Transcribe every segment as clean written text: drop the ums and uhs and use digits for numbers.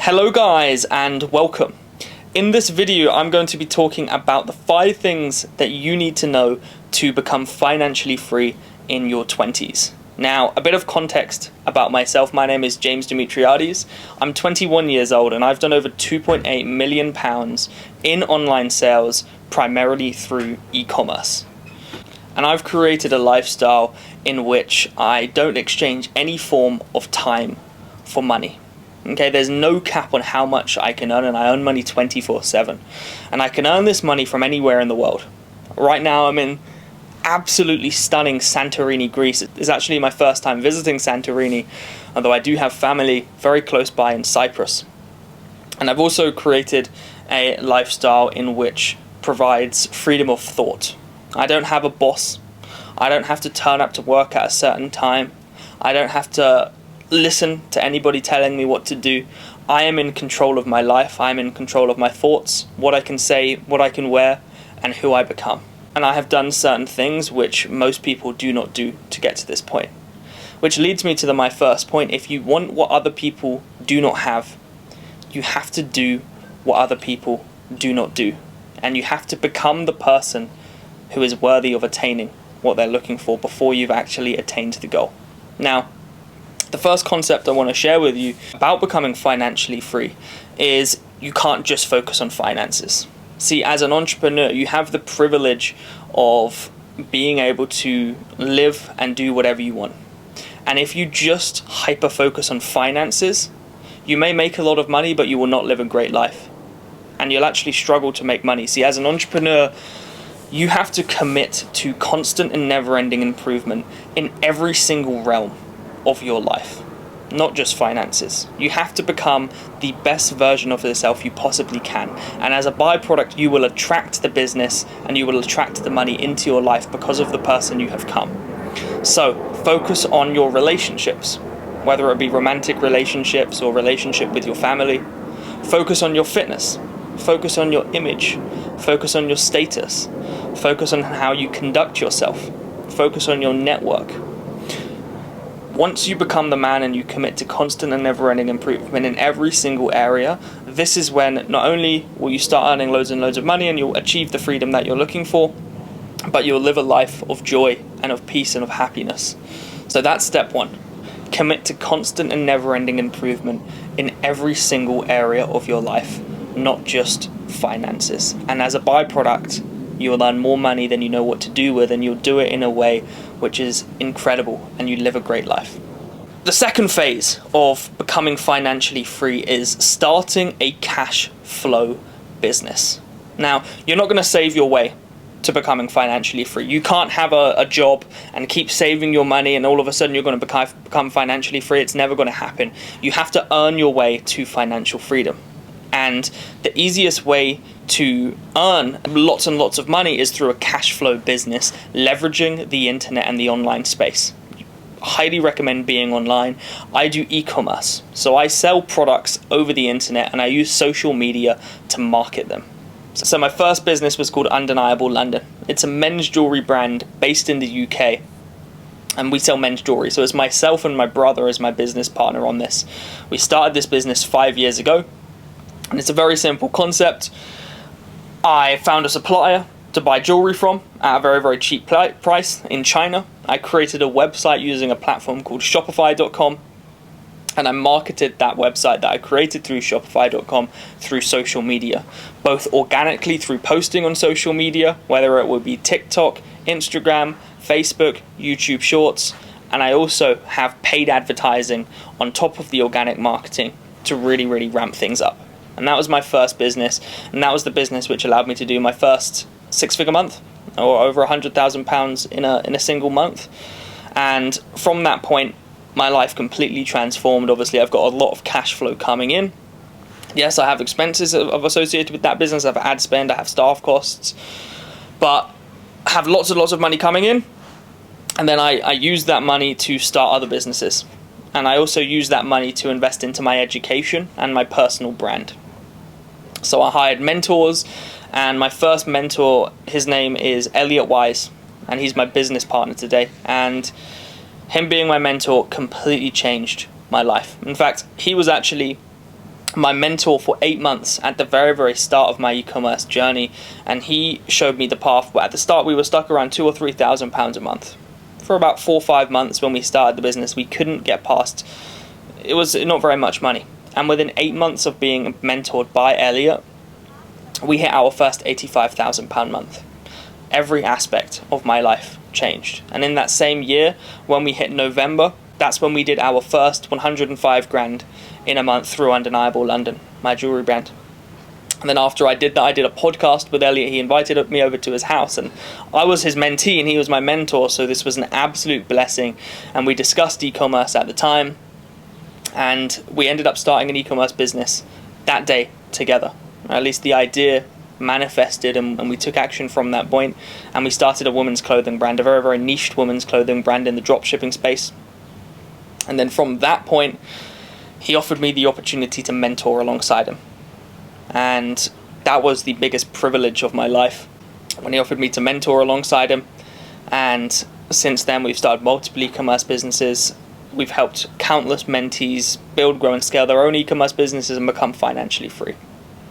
Hello guys and welcome. In this video I'm going to be talking about the 5 things that you need to know to become financially free in your 20s. Now, a bit of context about myself. My name is James Demetriades. I'm 21 years old and I've done over £2.8 million in online sales, primarily through e-commerce. And I've created a lifestyle in which I don't exchange any form of time for money. Okay, there's no cap on how much I can earn, and I earn money 24/7. And I can earn this money from anywhere in the world. Right now I'm in absolutely stunning Santorini, Greece. It's actually my first time visiting Santorini, although I do have family very close by in Cyprus. And I've also created a lifestyle in which provides freedom of thought. I don't have a boss. I don't have to turn up to work at a certain time. I don't have to listen to anybody telling me what to do. I am in control of my life. I'm in control of my thoughts, what I can say, what I can wear, and who I become. And I have done certain things which most people do not do to get to this point. Which leads me to my first point. If you want what other people do not have, you have to do what other people do not do. And you have to become the person who is worthy of attaining what they're looking for before you've actually attained the goal. Now, the first concept I want to share with you about becoming financially free is you can't just focus on finances. See, as an entrepreneur, you have the privilege of being able to live and do whatever you want. And if you just hyper-focus on finances, you may make a lot of money, but you will not live a great life. And you'll actually struggle to make money. See, as an entrepreneur, you have to commit to constant and never-ending improvement in every single realm of your life, not just finances. You have to become the best version of yourself you possibly can, and as a byproduct you will attract the business and you will attract the money into your life because of the person you have come. So focus on your relationships, whether it be romantic relationships or relationship with your family. Focus on your fitness, focus on your image, focus on your status, focus on how you conduct yourself, focus on your network. Once you become the man and you commit to constant and never-ending improvement in every single area, this is when not only will you start earning loads and loads of money and you'll achieve the freedom that you're looking for, but you'll live a life of joy and of peace and of happiness. So that's step 1. Commit to constant and never-ending improvement in every single area of your life, not just finances. And as a byproduct, you will earn more money than you know what to do with, and you'll do it in a way which is incredible, and you live a great life. The second phase of becoming financially free is starting a cash flow business. Now, you're not going to save your way to becoming financially free. You can't have a job and keep saving your money and all of a sudden you're going to become financially free. It's never going to happen. You have to earn your way to financial freedom. And the easiest way to earn lots and lots of money is through a cash flow business, leveraging the internet and the online space. I highly recommend being online. I do e-commerce, so I sell products over the internet and I use social media to market them. So my first business was called Undeniable London. It's a men's jewelry brand based in the UK. And we sell men's jewelry. So it's myself and my brother as my business partner on this. We started this business 5 years ago. And it's a very simple concept. I found a supplier to buy jewelry from at a very, very cheap price in China. I created a website using a platform called Shopify.com. And I marketed that website that I created through Shopify.com through social media, both organically through posting on social media, whether it would be TikTok, Instagram, Facebook, YouTube Shorts, and I also have paid advertising on top of the organic marketing to really, really ramp things up. And that was my first business, and that was the business which allowed me to do my first 6-figure month, or over £100,000 in a single month. And from that point, my life completely transformed. Obviously, I've got a lot of cash flow coming in. Yes, I have expenses associated with that business. I have ad spend, I have staff costs, but I have lots and lots of money coming in. And then I use that money to start other businesses. And I also use that money to invest into my education and my personal brand. So I hired mentors, and my first mentor, his name is Elliot Wise, and he's my business partner today. And him being my mentor completely changed my life. In fact, he was actually my mentor for 8 months at the very, very start of my e-commerce journey, and he showed me the path. But at the start, we were stuck around £2,000 or £3,000 a month. For about 4 or 5 months when we started the business, we couldn't get past, it was not very much money. And within 8 months of being mentored by Elliot, we hit our first £85,000 month. Every aspect of my life changed. And in that same year, when we hit November, that's when we did our first 105 grand in a month through Undeniable London, my jewelry brand. And then after I did that, I did a podcast with Elliot. He invited me over to his house, and I was his mentee and he was my mentor, so this was an absolute blessing. And we discussed e-commerce at the time, and we ended up starting an e-commerce business that day together. At least the idea manifested, and we took action from that point, and we started a women's clothing brand, a very, very niched women's clothing brand in the dropshipping space. And then from that point, he offered me the opportunity to mentor alongside him. And that was the biggest privilege of my life, when he offered me to mentor alongside him. And since then, we've started multiple e-commerce businesses. We've helped countless mentees build, grow, and scale their own e-commerce businesses and become financially free.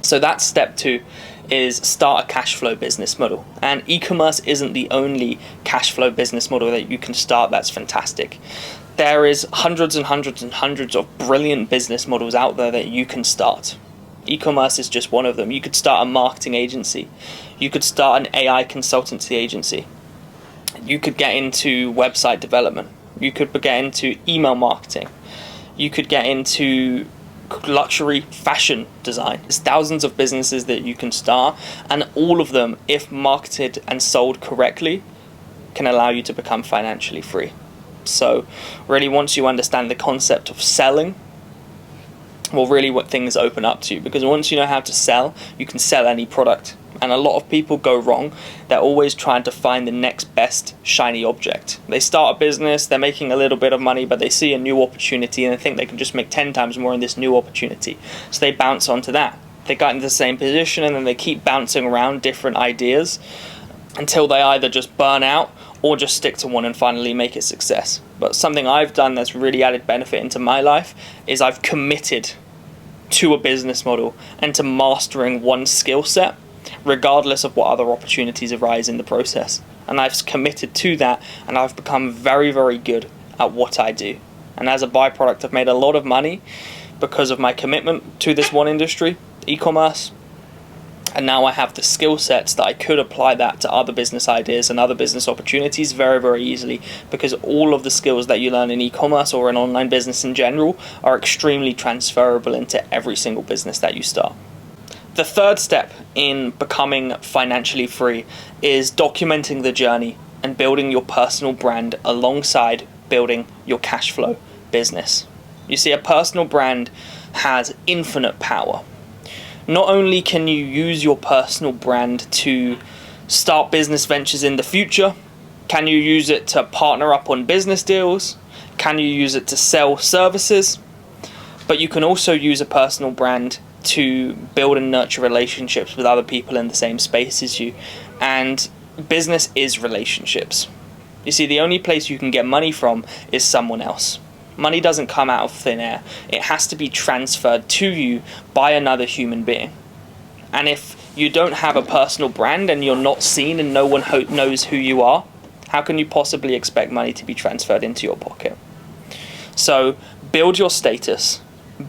So that's step 2, is start a cash flow business model. And e-commerce isn't the only cash flow business model that you can start that's fantastic. There is hundreds and hundreds and hundreds of brilliant business models out there that you can start. E-commerce is just one of them. You could start a marketing agency. You could start an AI consultancy agency. You could get into website development. You could get into email marketing. You could get into luxury fashion design. There's thousands of businesses that you can start, and all of them, if marketed and sold correctly, can allow you to become financially free. So really, once you understand the concept of selling, well, really what things open up to you, because once you know how to sell, you can sell any product. And a lot of people go wrong. They're always trying to find the next best shiny object. They start a business, they're making a little bit of money, but they see a new opportunity and they think they can just make 10 times more in this new opportunity. So they bounce onto that. They got into the same position, and then they keep bouncing around different ideas until they either just burn out or just stick to one and finally make it success. But something I've done that's really added benefit into my life is I've committed to a business model and to mastering one skill set, regardless of what other opportunities arise in the process. And I've committed to that, and I've become very, very good at what I do. And as a byproduct, I've made a lot of money because of my commitment to this one industry, e-commerce. And now I have the skill sets that I could apply that to other business ideas and other business opportunities very, very easily, because all of the skills that you learn in e-commerce or in online business in general are extremely transferable into every single business that you start. The third step in becoming financially free is documenting the journey and building your personal brand alongside building your cash flow business. You see, a personal brand has infinite power. Not only can you use your personal brand to start business ventures in the future, can you use it to partner up on business deals, can you use it to sell services, but you can also use a personal brand to build and nurture relationships with other people in the same space as you. And business is relationships. You see, the only place you can get money from is someone else. Money doesn't come out of thin air. It has to be transferred to you by another human being. And if you don't have a personal brand and you're not seen and no one knows who you are, how can you possibly expect money to be transferred into your pocket? So build your status,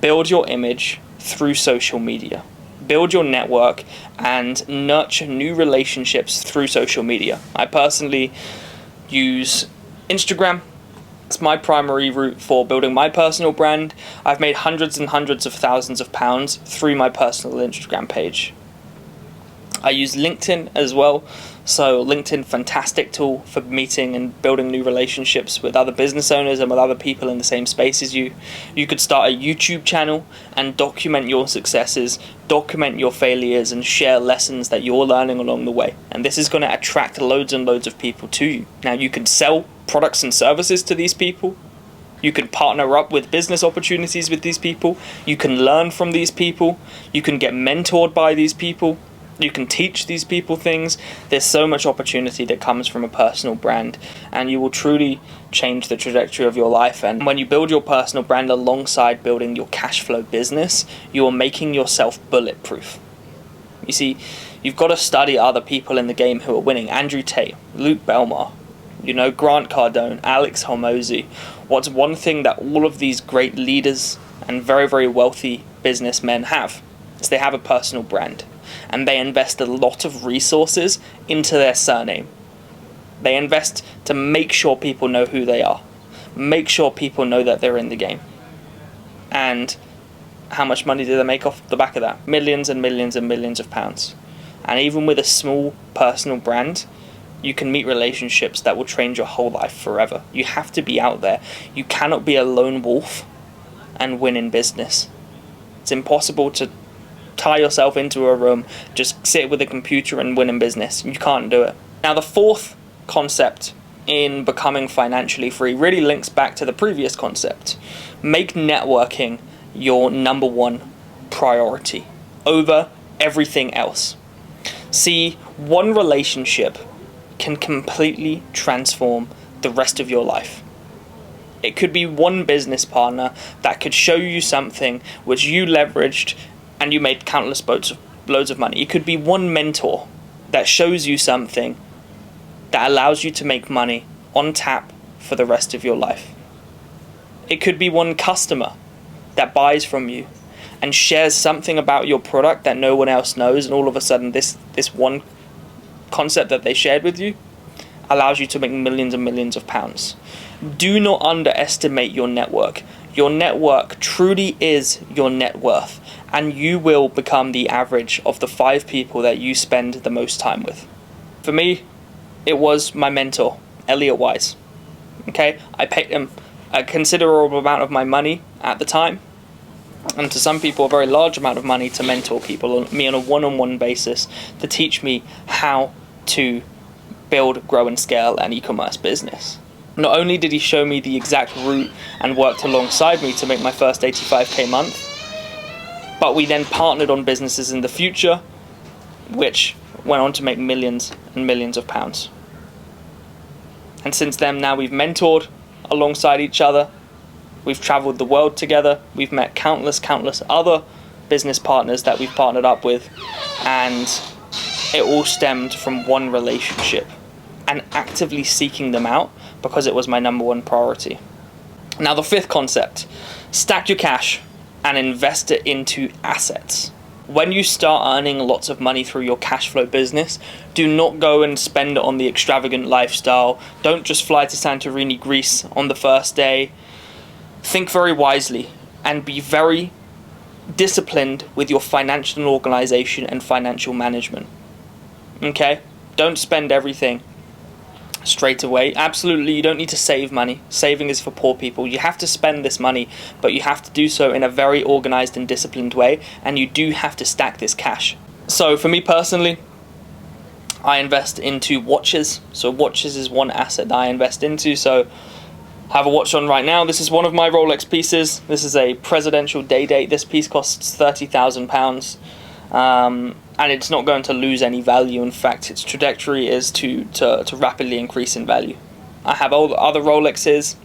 build your image through social media. Build your network and nurture new relationships through social media. I personally use Instagram. It's my primary route for building my personal brand. I've made hundreds and hundreds of thousands of pounds through my personal Instagram page. I use LinkedIn as well. So LinkedIn, fantastic tool for meeting and building new relationships with other business owners and with other people in the same space as you. You could start a YouTube channel and document your successes, document your failures, and share lessons that you're learning along the way. And this is going to attract loads and loads of people to you. Now, you can sell products and services to these people. You can partner up with business opportunities with these people. You can learn from these people. You can get mentored by these people. You can teach these people things. There's so much opportunity that comes from a personal brand, and you will truly change the trajectory of your life. And when you build your personal brand alongside building your cash flow business, you are making yourself bulletproof. You see, you've got to study other people in the game who are winning. Andrew Tate, Luke Belmar, Grant Cardone, Alex Hormozy. What's one thing that all of these great leaders and very, very wealthy businessmen have is they have a personal brand. And they invest a lot of resources into their surname. They invest to make sure people know who they are. Make sure people know that they're in the game. And how much money do they make off the back of that? Millions and millions and millions of pounds. And even with a small personal brand, you can meet relationships that will change your whole life forever. You have to be out there. You cannot be a lone wolf and win in business. It's impossible to tie yourself into a room, just sit with a computer and win in business. You can't do it. Now, the fourth concept in becoming financially free really links back to the previous concept. Make networking your number one priority over everything else. See, one relationship can completely transform the rest of your life. It could be one business partner that could show you something which you leveraged and you made countless loads of money. It could be one mentor that shows you something that allows you to make money on tap for the rest of your life. It could be one customer that buys from you and shares something about your product that no one else knows, and all of a sudden this one concept that they shared with you allows you to make millions and millions of pounds. Do not underestimate your network. Your network truly is your net worth, and you will become the average of the 5 people that you spend the most time with. For me, it was my mentor, Elliot Wise. Okay, I paid him a considerable amount of my money at the time, and to some people a very large amount of money, to mentor me on a one-on-one basis, to teach me how to build, grow and scale an e-commerce business. Not only did he show me the exact route and worked alongside me to make my first 85k month, but we then partnered on businesses in the future, which went on to make millions and millions of pounds. And since then, now we've mentored alongside each other, we've traveled the world together, we've met countless other business partners that we've partnered up with, and it all stemmed from one relationship and actively seeking them out because it was my number one priority. Now, the fifth concept, stack your cash and invest it into assets. When you start earning lots of money through your cash flow business, do not go and spend it on the extravagant lifestyle. Don't just fly to Santorini, Greece on the first day. Think very wisely and be very disciplined with your financial organization and financial management. Okay? Don't spend everything straight away. Absolutely, you don't need to save money. Saving is for poor people. You have to spend this money, but you have to do so in a very organized and disciplined way, and you do have to stack this cash. So for me personally, I invest into watches. So watches is one asset that I invest into. So I have a watch on right now. This is one of my Rolex pieces. This is a presidential day date. This piece costs £30,000. And it's not going to lose any value. In fact, its trajectory is to rapidly increase in value. I have all the other Rolexes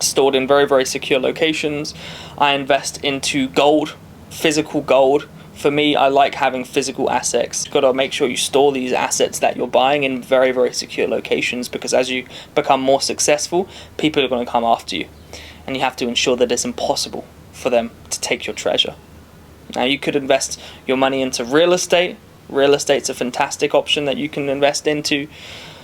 stored in very, very secure locations. I invest into gold, physical gold. For me, I like having physical assets. You've got to make sure you store these assets that you're buying in very, very secure locations, because as you become more successful, people are going to come after you. And you have to ensure that it's impossible for them to take your treasure. Now, you could invest your money into real estate. Real estate's a fantastic option that you can invest into.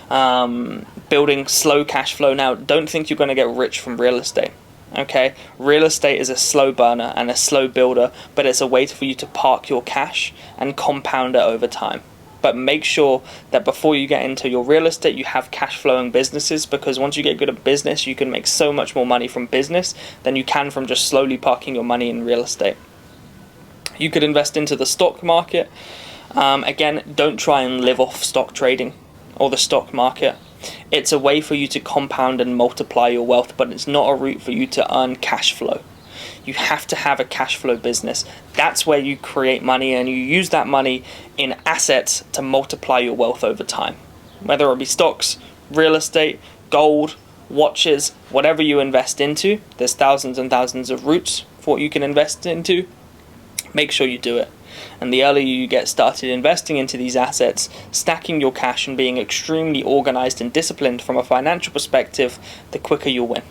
Building slow cash flow. Now, don't think you're going to get rich from real estate. Okay? Real estate is a slow burner and a slow builder, but it's a way for you to park your cash and compound it over time. But make sure that before you get into your real estate, you have cash flowing businesses, because once you get good at business, you can make so much more money from business than you can from just slowly parking your money in real estate. You could invest into the stock market. Again, don't try and live off stock trading or the stock market. It's a way for you to compound and multiply your wealth, but it's not a route for you to earn cash flow. You have to have a cash flow business. That's where you create money, and you use that money in assets to multiply your wealth over time. Whether it be stocks, real estate, gold, watches, whatever you invest into, there's thousands and thousands of routes for what you can invest into. Make sure you do it. And the earlier you get started investing into these assets, stacking your cash and being extremely organized and disciplined from a financial perspective, the quicker you'll win.